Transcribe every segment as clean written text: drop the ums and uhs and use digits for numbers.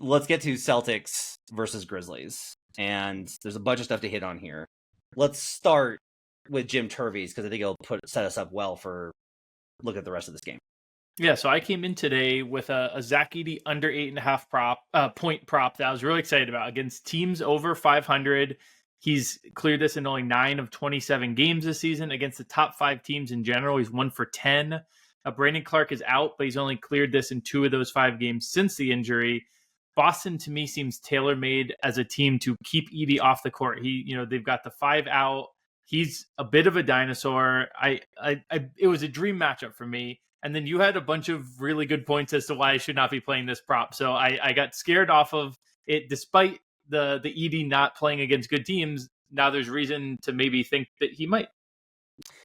let's get to Celtics versus Grizzlies. And there's a bunch of stuff to hit on here. Let's start with Jim Turvey's because I think it'll set us up well for look at the rest of this game. Yeah, so I came in today with a Zach Edey under 8.5 point prop that I was really excited about against teams over 500. He's cleared this in only 9 of 27 games this season against the top 5 teams in general. He's 1 for 10. Brandon Clark is out, but he's only cleared this in 2 of those 5 games since the injury. Boston to me seems tailor-made as a team to keep Edey off the court. They've got the 5 out. He's a bit of a dinosaur. It was a dream matchup for me. And then you had a bunch of really good points as to why I should not be playing this prop. So I got scared off of it, despite the Edey not playing against good teams. Now there's reason to maybe think that he might.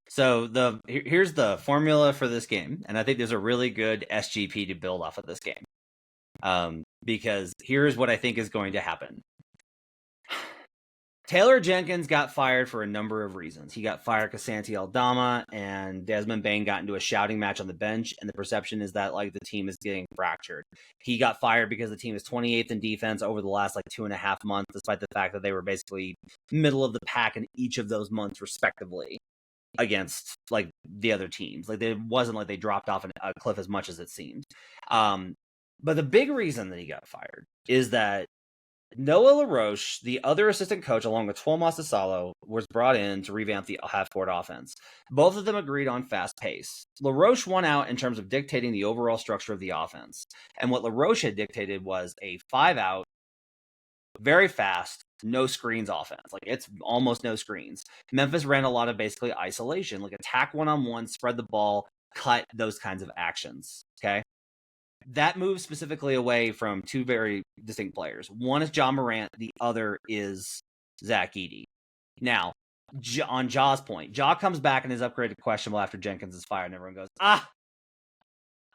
So here's the formula for this game. And I think there's a really good SGP to build off of this game. Because here's what I think is going to happen. Taylor Jenkins got fired for a number of reasons. He got fired because Santi Aldama and Desmond Bane got into a shouting match on the bench, and the perception is that the team is getting fractured. He got fired because the team is 28th in defense over the last 2.5 months, despite the fact that they were basically middle of the pack in each of those months, respectively, against the other teams. It wasn't like they dropped off a cliff as much as it seemed. But the big reason that he got fired is that Noah LaRoche, the other assistant coach, along with Tuomas Asalo, was brought in to revamp the half-court offense. Both of them agreed on fast pace. LaRoche won out in terms of dictating the overall structure of the offense. And what LaRoche had dictated was a 5-out, very fast, no screens offense. It's almost no screens. Memphis ran a lot of basically isolation, attack one-on-one, spread the ball, cut, those kinds of actions. Okay? That moves specifically away from 2 very distinct players. One is Ja Morant. The other is Zach Edey. Now, on Ja's point, Ja comes back and is upgraded questionable after Jenkins is fired, and everyone goes, of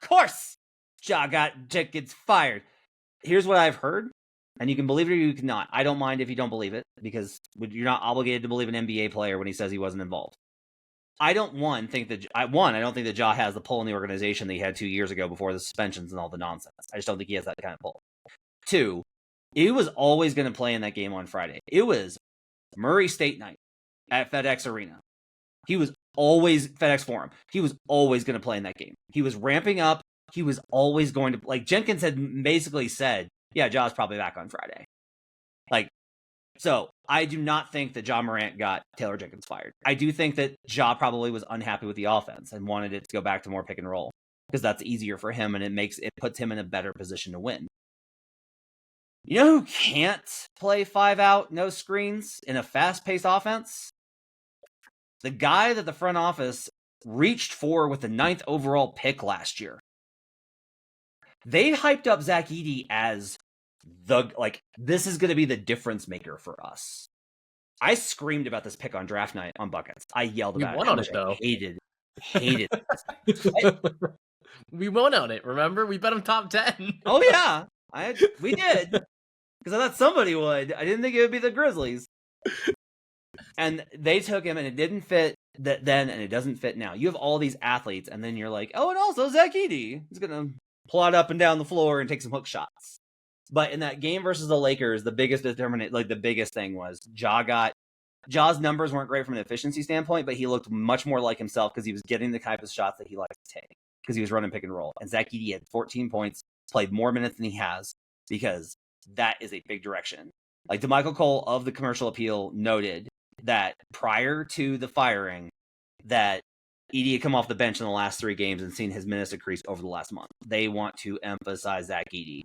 course Ja got Jenkins fired. Here's what I've heard, and you can believe it or you cannot. I don't mind if you don't believe it, because you're not obligated to believe an NBA player when he says he wasn't involved. I don't think that Ja has the pull in the organization that he had 2 years ago before the suspensions and all the nonsense. I just don't think he has that kind of pull. 2, he was always going to play in that game on Friday. It was Murray State night at FedEx Arena. He was always FedEx Forum. He was always going to play in that game. He was ramping up. He was always going to Jenkins had basically said, yeah, Ja's probably back on Friday. So I do not think that Ja Morant got Taylor Jenkins fired. I do think that Ja probably was unhappy with the offense and wanted it to go back to more pick and roll because that's easier for him and it puts him in a better position to win. You know who can't play 5-out, no screens in a fast-paced offense? The guy that the front office reached for with the 9th overall pick last year. They hyped up Zach Edey as this is going to be the difference maker for us. I screamed about this pick on draft night on Buckets. I yelled about it. We won on it, though. Hated it. We won on it, remember? We bet him top 10. Oh, yeah. We did. Because I thought somebody would. I didn't think it would be the Grizzlies. And they took him, and it didn't fit then, and it doesn't fit now. You have all these athletes, and then you're like, oh, and also Zach Edey. He's going to plod up and down the floor and take some hook shots. But in that game versus the Lakers, the biggest determinant, the biggest thing was Ja's numbers weren't great from an efficiency standpoint, but he looked much more like himself because he was getting the type of shots that he likes to take because he was running pick and roll. And Zach Edey had 14 points, played more minutes than he has because that is a big direction. DeMichael Cole of the Commercial Appeal noted that prior to the firing, that Edey had come off the bench in the last 3 games and seen his minutes decrease over the last month. They want to emphasize Zach Edey.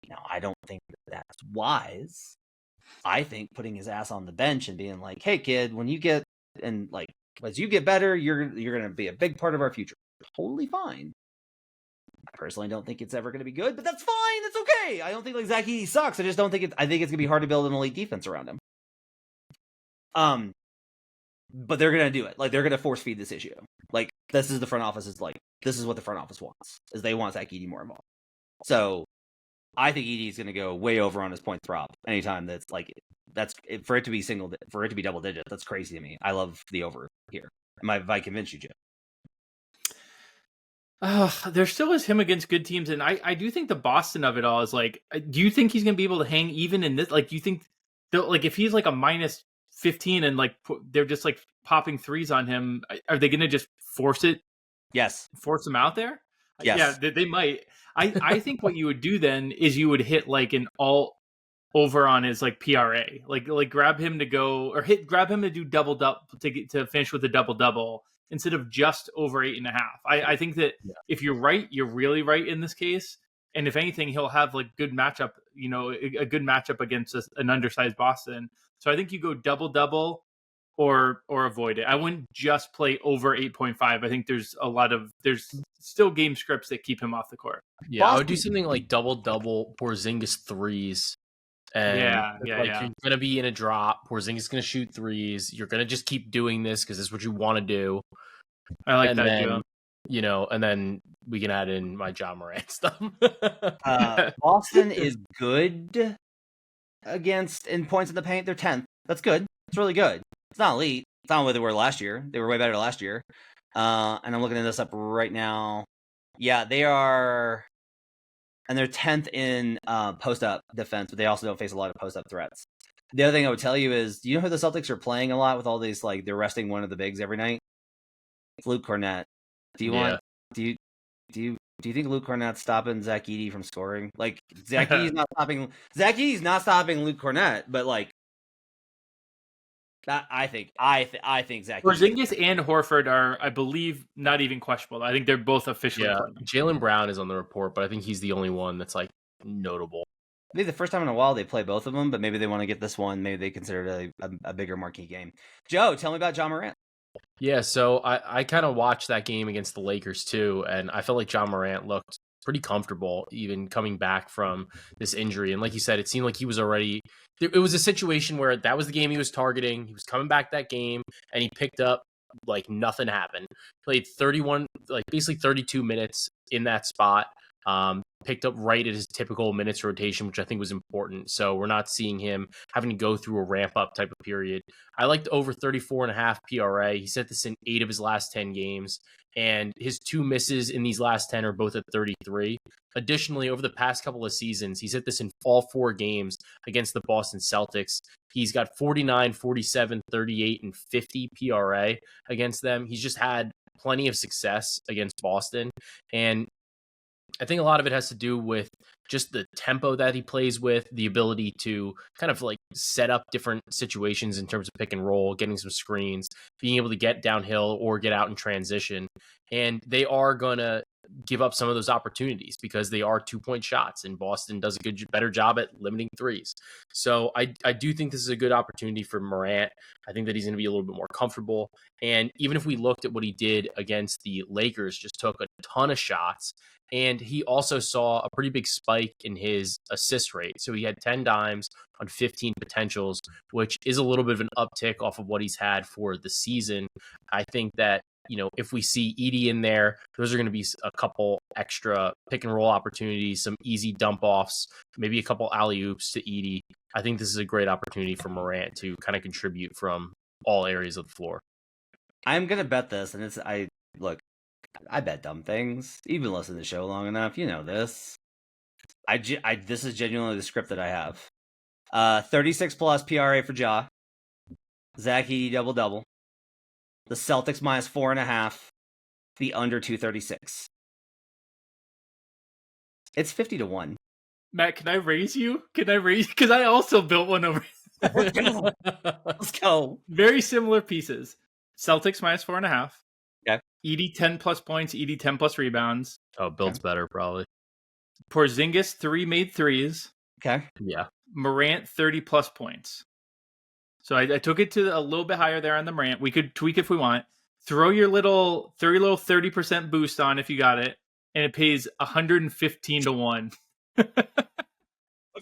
Now, I don't think that's wise. I think putting his ass on the bench and being like, hey, kid, when you get, and as you get better, you're going to be a big part of our future. Totally fine. I personally don't think it's ever going to be good, but that's fine. That's okay. I don't think Zach Edey sucks. I just don't think I think it's going to be hard to build an elite defense around him. But they're going to do it. They're going to force feed this issue. This is the front office this is what the front office wants, is they want Zach Edey more involved. So I think Edey is going to go way over on his points prop anytime for it to be double digits. That's crazy to me. I love the over here. Have I convinced you, Jim? There still is him against good teams, and I do think the Boston of it all is like, do you think he's going to be able to hang even in this? Like, do you think, like, if he's like a minus 15 and like they're just like popping threes on him, are they going to just force him out there? Yes. Yeah, they might. I think what you would do then is you would hit like an alt over on his like PRA, like grab him to go or grab him to do double to finish with a double instead of just over 8.5. I think that if you're right, you're really right in this case. And if anything, he'll have like good matchup, a good matchup against an undersized Boston. So I think you go double or avoid it. I wouldn't just play over 8.5. I think there's still game scripts that keep him off the court. Yeah, Boston, I would do something like double Porzingis threes. And you're gonna be in a drop. Porzingis is gonna shoot threes. You're gonna just keep doing this because this is what you want to do. I like that, Joe. And then we can add in my John Morant stuff. Boston is good in points in the paint. They're 10th. That's good. It's really good. It's not elite. It's not what they were last year. They were way better last year. And I'm looking at this up right now. Yeah, they are. And they're 10th in post-up defense, but they also don't face a lot of post-up threats. The other thing I would tell you is, do you know who the Celtics are playing a lot with all these, like, they're resting one of the bigs every night? It's Luke Cornett. Do you think Luke Cornett's stopping Zach Edey from scoring? Like, Zach Edey's not stopping Luke Cornett, but like, I think Zach Porzingis and Horford are, I believe, not even questionable. I think they're both officially playing. Jaylen Brown is on the report, but I think he's the only one that's like notable. Maybe the first time in a while they play both of them, but maybe they want to get this one. Maybe they consider it a bigger marquee game. Joe, tell me about John Morant. Yeah, so I kind of watched that game against the Lakers too, and I felt like John Morant looked pretty comfortable even coming back from this injury. And like you said, it seemed like he was already – it was a situation where that was the game he was targeting. He was coming back that game, and he picked up like nothing happened. Played 32 minutes in that spot. Picked up right at his typical minutes rotation, which I think was important. So we're not seeing him having to go through a ramp-up type of period. I liked over 34.5 PRA. He set this in 8 of his last 10 games, and his 2 misses in these last 10 are both at 33. Additionally, over the past couple of seasons, he's hit this in all 4 games against the Boston Celtics. He's got 49, 47, 38, and 50 PRA against them. He's just had plenty of success against Boston, and I think a lot of it has to do with just the tempo that he plays with, the ability to kind of like set up different situations in terms of pick and roll, getting some screens, being able to get downhill or get out in transition. And they are going to give up some of those opportunities because they are 2-point shots, and Boston does a better job at limiting threes. So I do think this is a good opportunity for Morant. I think that he's going to be a little bit more comfortable. And even if we looked at what he did against the Lakers, just took a ton of shots. And he also saw a pretty big spike in his assist rate. So he had 10 dimes on 15 potentials, which is a little bit of an uptick off of what he's had for the season. I think that, if we see Edey in there, those are going to be a couple extra pick and roll opportunities, some easy dump offs, maybe a couple alley oops to Edey. I think this is a great opportunity for Morant to kind of contribute from all areas of the floor. I'm going to bet this, and I bet dumb things. You've been listening to the show long enough. You know this. This is genuinely the script that I have. 36 plus PRA for Ja. Zach Edey double. The Celtics minus 4.5. The under 236. It's 50-1. Matt, can I raise you? Because I also built one over. Let's go. Very similar pieces. Celtics minus 4.5. Okay. Edey 10 plus points, Edey 10 plus rebounds. Oh, Bill's better probably. Porzingis 3 made threes. Okay. Yeah. Morant 30 plus points. So I took it to a little bit higher there on the Morant. We could tweak if we want. Throw your little 30% boost on if you got it, and it pays 115-1. Okay.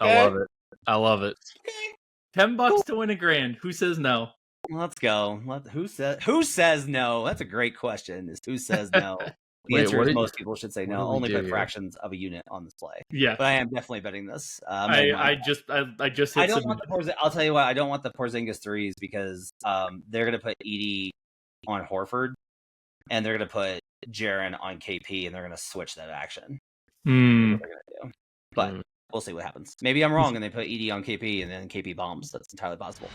I love it. Okay. $10 to win $1,000. Who says no? Let's go. Who says no? That's a great question. Is who says no? The answer is most people should say no, only by fractions of a unit on this play. Yeah, but I am definitely betting this. I just hit I don't want I'll tell you what. I don't want the Porzingis threes because they're going to put Edey on Horford, and they're going to put Jaren on KP, and they're going to switch that action. Hmm. What they're going to do. But we'll see what happens. Maybe I'm wrong, and they put Edey on KP, and then KP bombs. That's entirely possible.